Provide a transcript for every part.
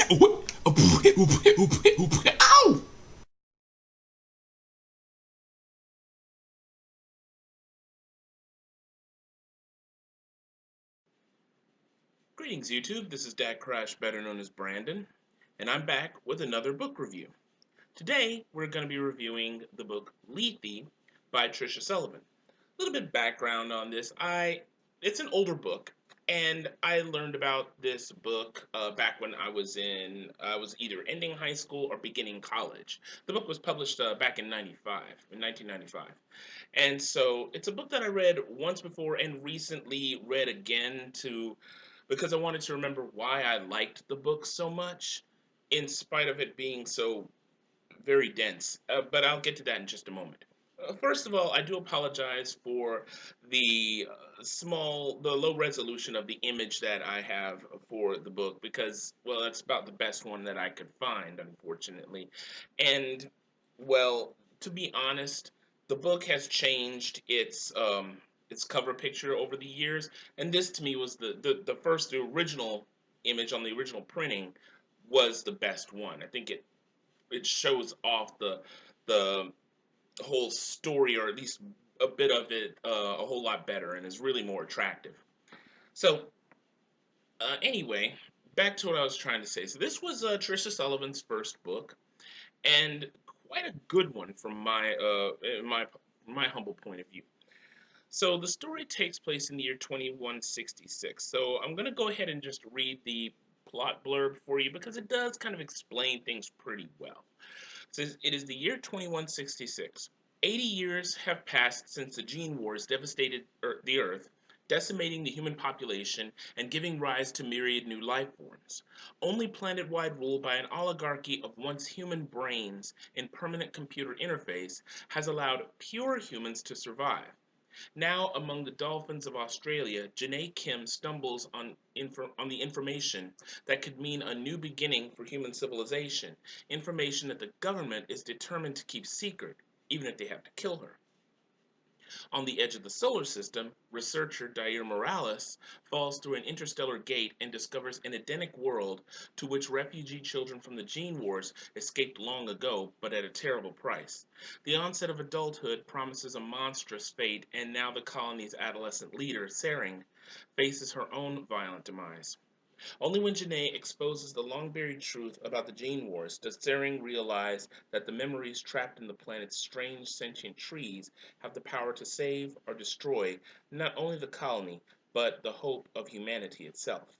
Ow! Greetings, YouTube. This is DecKrash, better known as Brandon, and I'm back with another book review. Today, we're going to be reviewing the book Lethe by Tricia Sullivan. A little bit of background on this. It's an older book, and I learned about this book back when I was either ending high school or beginning college. The book was published back in 1995. And so it's a book that I read once before and recently read again because I wanted to remember why I liked the book so much, in spite of it being so very dense. But I'll get to that in just a moment. First of all, I do apologize for the low resolution of the image that I have for the book because, well, that's about the best one that I could find, unfortunately. And, well, to be honest, the book has changed its cover picture over the years, and this to me was the original image on the original printing was the best one. I think it shows off the whole story, or at least a bit of it, a whole lot better, and is really more attractive. So, anyway, back to what I was trying to say. So this was Tricia Sullivan's first book, and quite a good one from my humble point of view. So the story takes place in the year 2166. So I'm going to go ahead and just read the plot blurb for you because it does kind of explain things pretty well. It says, it is the year 2166. 80 years have passed since the gene wars devastated the Earth, decimating the human population and giving rise to myriad new life forms. Only planet-wide rule by an oligarchy of once human brains in permanent computer interface has allowed pure humans to survive. Now, among the dolphins of Australia, Janae Kim stumbles on the information that could mean a new beginning for human civilization, information that the government is determined to keep secret, even if they have to kill her. On the edge of the solar system, researcher Dair Morales falls through an interstellar gate and discovers an Edenic world to which refugee children from the Gene Wars escaped long ago, but at a terrible price. The onset of adulthood promises a monstrous fate, and now the colony's adolescent leader, Sering, faces her own violent demise. Only when Janae exposes the long-buried truth about the Gene Wars does Tsering realize that the memories trapped in the planet's strange sentient trees have the power to save or destroy not only the colony, but the hope of humanity itself.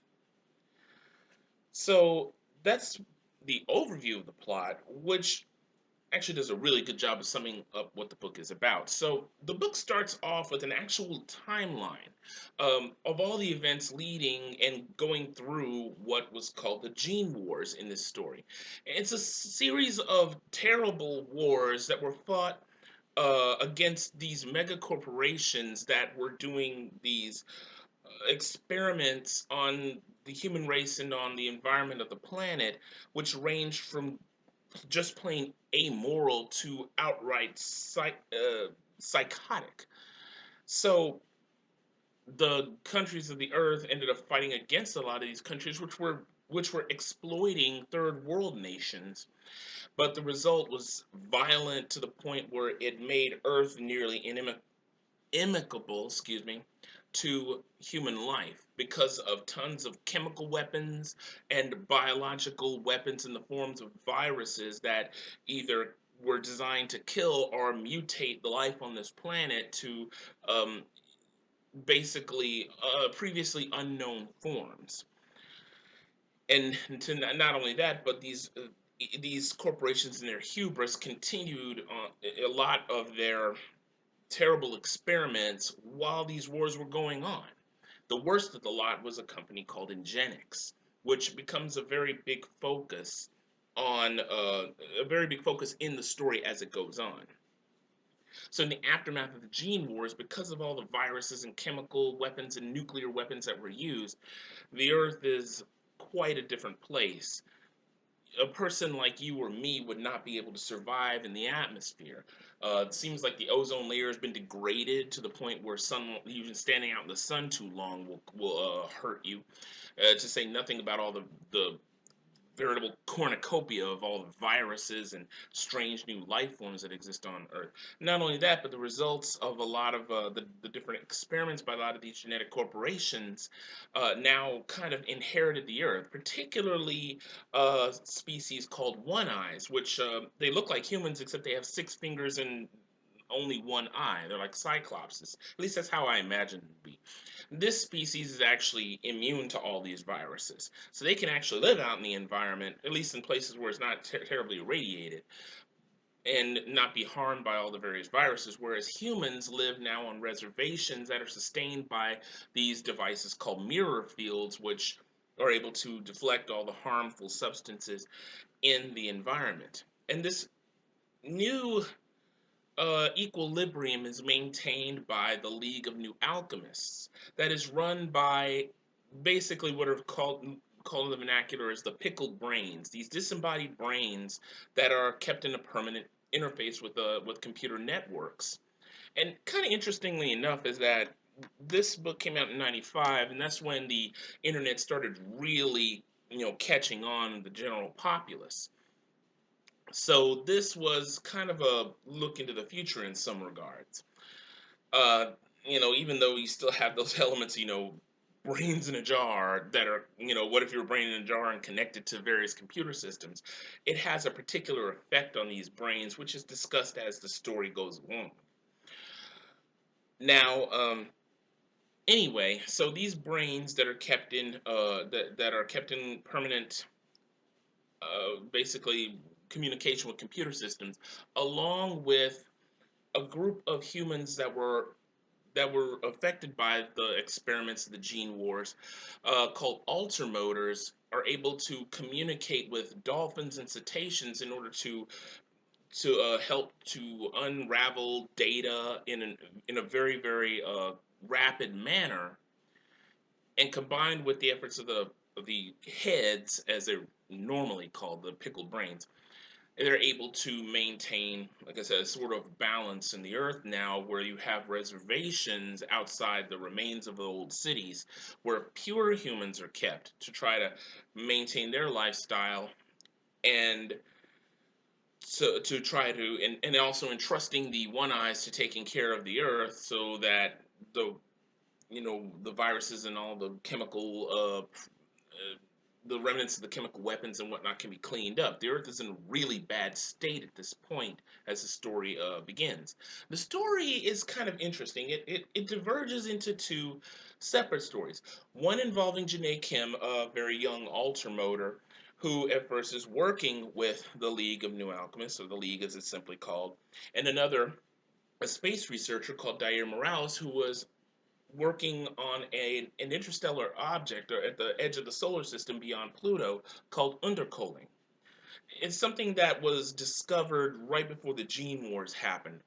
So that's the overview of the plot, which actually does a really good job of summing up what the book is about. So the book starts off with an actual timeline of all the events leading and going through what was called the Gene Wars in this story. It's a series of terrible wars that were fought against these mega corporations that were doing these experiments on the human race and on the environment of the planet, which ranged from just plain amoral to outright psychotic. So the countries of the earth ended up fighting against a lot of these countries, which were exploiting third world nations. But the result was violent to the point where it made Earth nearly inimicable, to human life because of tons of chemical weapons and biological weapons in the forms of viruses that either were designed to kill or mutate the life on this planet to um, basically previously unknown forms. And to not only that, but these corporations in their hubris continued on a lot of their terrible experiments while these wars were going on. The worst of the lot was a company called Ingenix, which becomes a very big focus in the story as it goes on. So in the aftermath of the Gene Wars, because of all the viruses and chemical weapons and nuclear weapons that were used, the Earth is quite a different place. A person like you or me would not be able to survive in the atmosphere. It seems like the ozone layer has been degraded to the point where even standing out in the sun too long will hurt you. To say nothing about all the veritable cornucopia of all the viruses and strange new life forms that exist on Earth. Not only that, but the results of a lot of the different experiments by a lot of these genetic corporations now kind of inherited the Earth, particularly a species called one-eyes, which they look like humans except they have 6 fingers and only one eye. They're like cyclopses. At least that's how I imagine them to be. This species is actually immune to all these viruses. So they can actually live out in the environment, at least in places where it's not terribly irradiated, and not be harmed by all the various viruses, whereas humans live now on reservations that are sustained by these devices called mirror fields, which are able to deflect all the harmful substances in the environment. And this new equilibrium is maintained by the League of New Alchemists, that is run by basically what are called in the vernacular as the pickled brains. These disembodied brains that are kept in a permanent interface with computer networks. And kind of interestingly enough is that this book came out in '95, and that's when the internet started really, catching on the general populace. So this was kind of a look into the future in some regards. Uh, even though you still have those elements, brains in a jar that are, what if your brain in a jar and connected to various computer systems? It has a particular effect on these brains, which is discussed as the story goes along. Now, anyway, so these brains that are kept in that are kept in permanent basically communication with computer systems, along with a group of humans that were affected by the experiments of the gene wars, called altermotors, are able to communicate with dolphins and cetaceans in order to help to unravel data in a very very rapid manner, and combined with the efforts of the heads, as they're normally called, the pickled brains, they're able to maintain, like I said, a sort of balance in the earth now, where you have reservations outside the remains of the old cities where pure humans are kept to try to maintain their lifestyle, and to try to and also entrusting the one eyes to taking care of the earth so that the viruses and all the chemical the remnants of the chemical weapons and whatnot can be cleaned up. The Earth is in a really bad state at this point as the story begins. The story is kind of interesting. It diverges into two separate stories. One involving Janae Kim, a very young altermotor, who at first is working with the League of New Alchemists, or the League as it's simply called, and another, a space researcher called Dair Morales, who was working on an interstellar object or at the edge of the solar system beyond Pluto called undercoaling. It's something that was discovered right before the gene wars happened.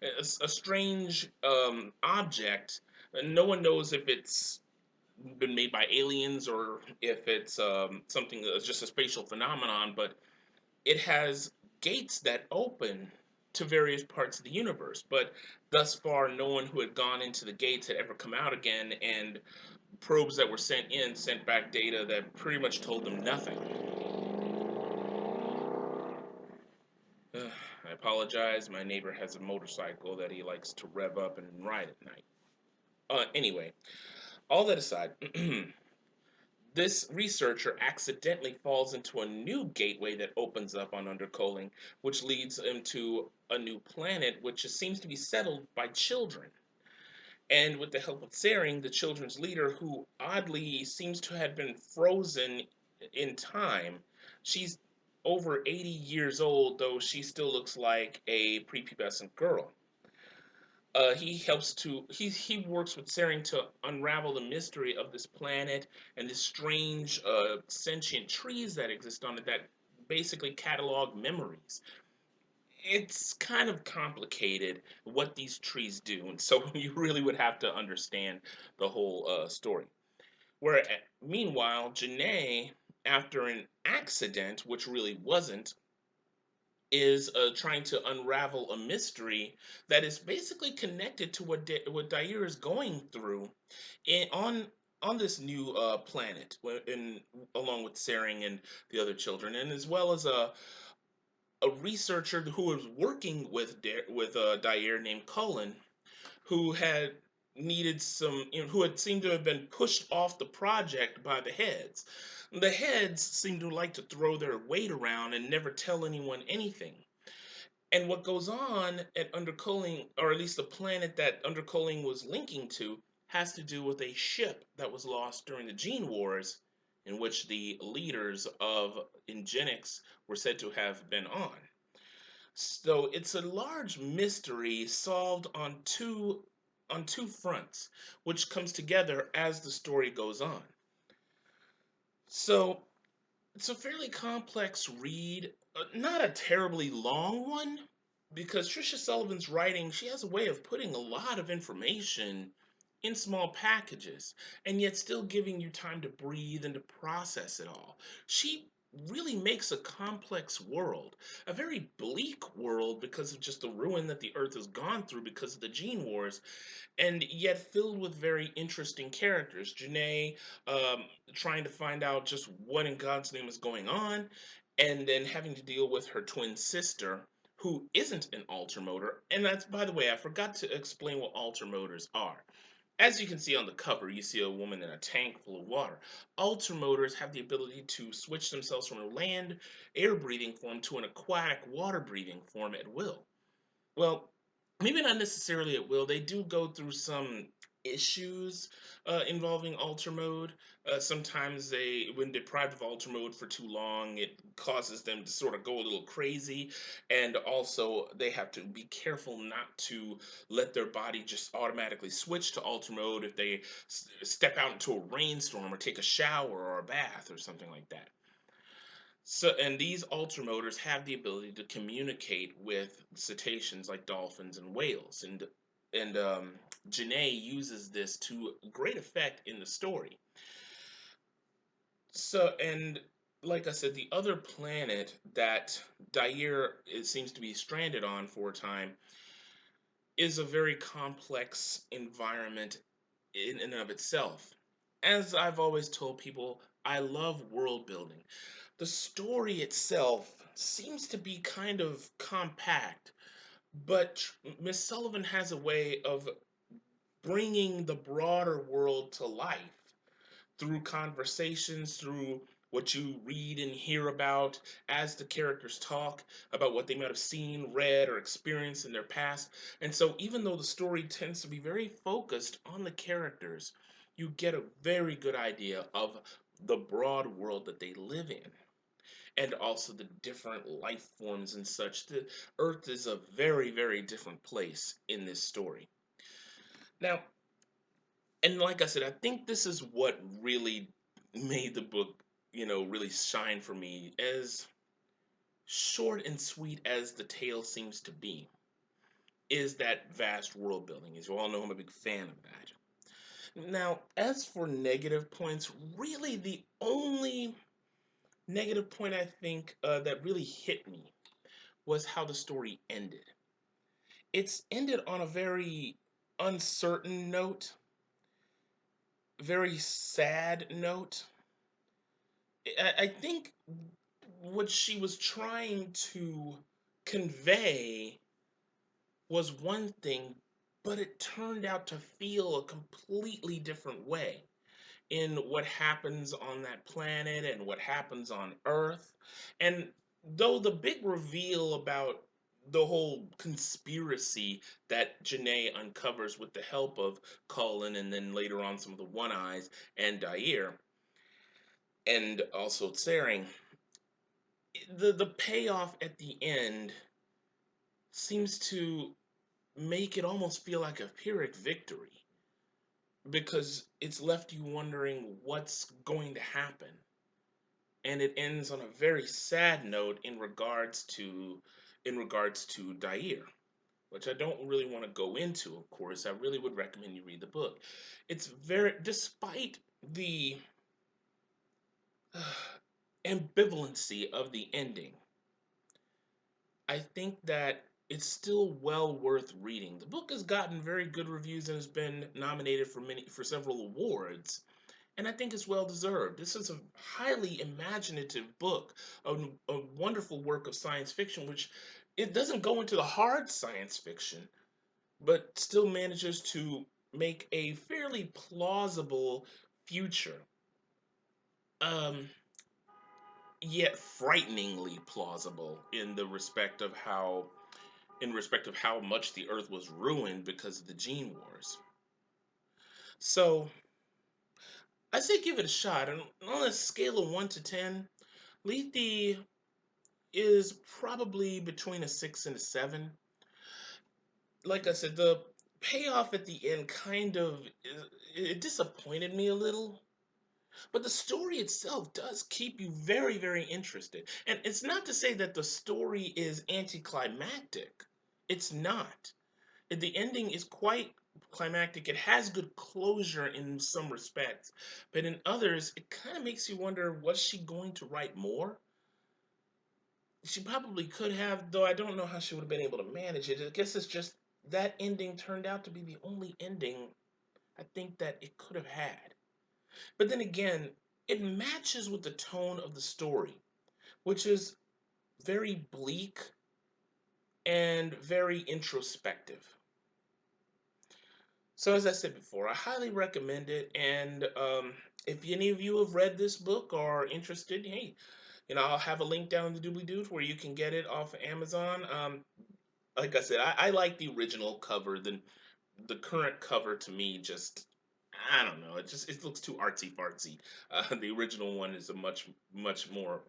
It's a strange object. No one knows if it's been made by aliens or if it's something that's just a spatial phenomenon, but it has gates that open to various parts of the universe. But thus far, no one who had gone into the gates had ever come out again, and probes that were sent in sent back data that pretty much told them nothing. I apologize. My neighbor has a motorcycle that he likes to rev up and ride at night. Anyway, all that aside, this researcher accidentally falls into a new gateway that opens up on undercoaling, which leads him to a new planet which seems to be settled by children. And with the help of Tsering, the children's leader, who oddly seems to have been frozen in time, she's over 80 years old, though she still looks like a prepubescent girl. He works with Tsering to unravel the mystery of this planet and the strange sentient trees that exist on it that basically catalog memories. It's kind of complicated what these trees do, and so you really would have to understand the whole story. Where meanwhile, Janae, after an accident, which really wasn't, is trying to unravel a mystery that is basically connected to what Dair is going through on on this new planet, along with Sering and the other children, and as well as a researcher who was working with Dyer named Cullen, who had needed some, who had seemed to have been pushed off the project by the heads. The heads seemed to like to throw their weight around and never tell anyone anything. And what goes on at Undercooling, or at least the planet that Undercooling was linking to, has to do with a ship that was lost during the Gene Wars, in which the leaders of Ingenix were said to have been on. So it's a large mystery solved on two fronts, which comes together as the story goes on. So it's a fairly complex read, not a terribly long one, because Tricia Sullivan's writing, she has a way of putting a lot of information in small packages, and yet still giving you time to breathe and to process it all. She really makes a complex world, a very bleak world because of just the ruin that the Earth has gone through because of the Gene Wars, and yet filled with very interesting characters. Janae, trying to find out just what in God's name is going on, and then having to deal with her twin sister, who isn't an altermotor. And that's, by the way, I forgot to explain what altermotors are. As you can see on the cover, you see a woman in a tank full of water. Altermotors have the ability to switch themselves from a land air breathing form to an aquatic water breathing form at will. Well, maybe not necessarily at will. They do go through some issues involving alter mode. Sometimes when deprived of alter mode for too long, it causes them to sort of go a little crazy. And also, they have to be careful not to let their body just automatically switch to alter mode if they step out into a rainstorm or take a shower or a bath or something like that. So, and these ultramotors have the ability to communicate with cetaceans like dolphins and whales, and Janae uses this to great effect in the story. So, and like I said, the other planet that Dair seems to be stranded on for a time is a very complex environment in and of itself. As I've always told people, I love world building. The story itself seems to be kind of compact, but Miss Sullivan has a way of bringing the broader world to life through conversations, through what you read and hear about as the characters talk about what they might have seen, read, or experienced in their past. And so, even though the story tends to be very focused on the characters, you get a very good idea of the broad world that they live in, and also the different life forms and such. The Earth is a very, very different place in this story. Now, and like I said, I think this is what really made the book, really shine for me. As short and sweet as the tale seems to be, is that vast world building. As you all know, I'm a big fan of that. Now, as for negative points, really the only negative point I think that really hit me was how the story ended. It's ended on a very uncertain note, very sad note. I think what she was trying to convey was one thing, but it turned out to feel a completely different way in what happens on that planet and what happens on Earth. And though the big reveal about the whole conspiracy that Janae uncovers with the help of Cullen and then later on some of the One Eyes and Dair and also Tsering, the payoff at the end seems to make it almost feel like a Pyrrhic victory because it's left you wondering what's going to happen, and it ends on a very sad note in regards to Dair, which I don't really want to go into. Of course, I really would recommend you read the book. It's very, despite the ambivalency of the ending, I think that it's still well worth reading. The book has gotten very good reviews and has been nominated for several awards. and I think it's well deserved. This is a highly imaginative book, a wonderful work of science fiction, which it doesn't go into the hard science fiction, but still manages to make a fairly plausible future. Um, Yet frighteningly plausible in respect of how much the Earth was ruined because of the gene wars. So I say give it a shot. And on a scale of 1 to 10, Lethe is probably between a 6 and a 7. Like I said, the payoff at the end kind of it disappointed me a little. But the story itself does keep you very, very interested. And it's not to say that the story is anticlimactic. It's not. The ending is quite climactic. It has good closure in some respects, but in others, it kind of makes you wonder, was she going to write more? She probably could have, though I don't know how she would have been able to manage it. I guess it's just that ending turned out to be the only ending I think that it could have had. But then again, it matches with the tone of the story, which is very bleak and very introspective. So, as I said before, I highly recommend it. And if any of you have read this book or are interested, hey, I'll have a link down in the doobly doo where you can get it off of Amazon. Like I said, I like the original cover. The current cover to me just, I don't know. It looks too artsy fartsy. The original one is a much more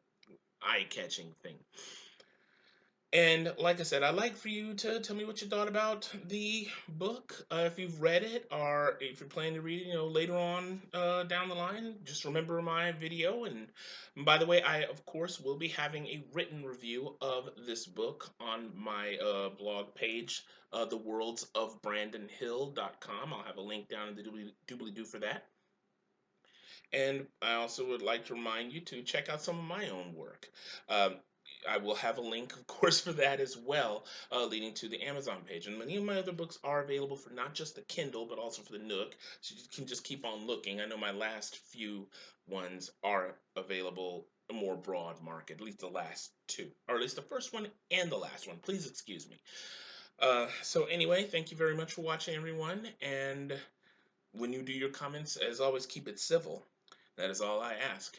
eye catching thing. And like I said, I'd like for you to tell me what you thought about the book. If you've read it, or if you're planning to read it, later on down the line, just remember my video. And by the way, I of course will be having a written review of this book on my blog page, theworldsofbrandonhill.com. I'll have a link down in the doobly-doo for that. And I also would like to remind you to check out some of my own work. Um, I will have a link, of course, for that as well, leading to the Amazon page. And many of my other books are available for not just the Kindle, but also for the Nook. So you can just keep on looking. I know my last few ones are available a more broad market, at least the last two, or at least the first one and the last one. Please excuse me. So anyway, thank you very much for watching, everyone. And when you do your comments, as always, keep it civil. That is all I ask.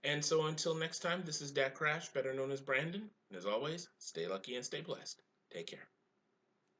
And so until next time, this is DecKrash, better known as Brandon. And as always, stay lucky and stay blessed. Take care.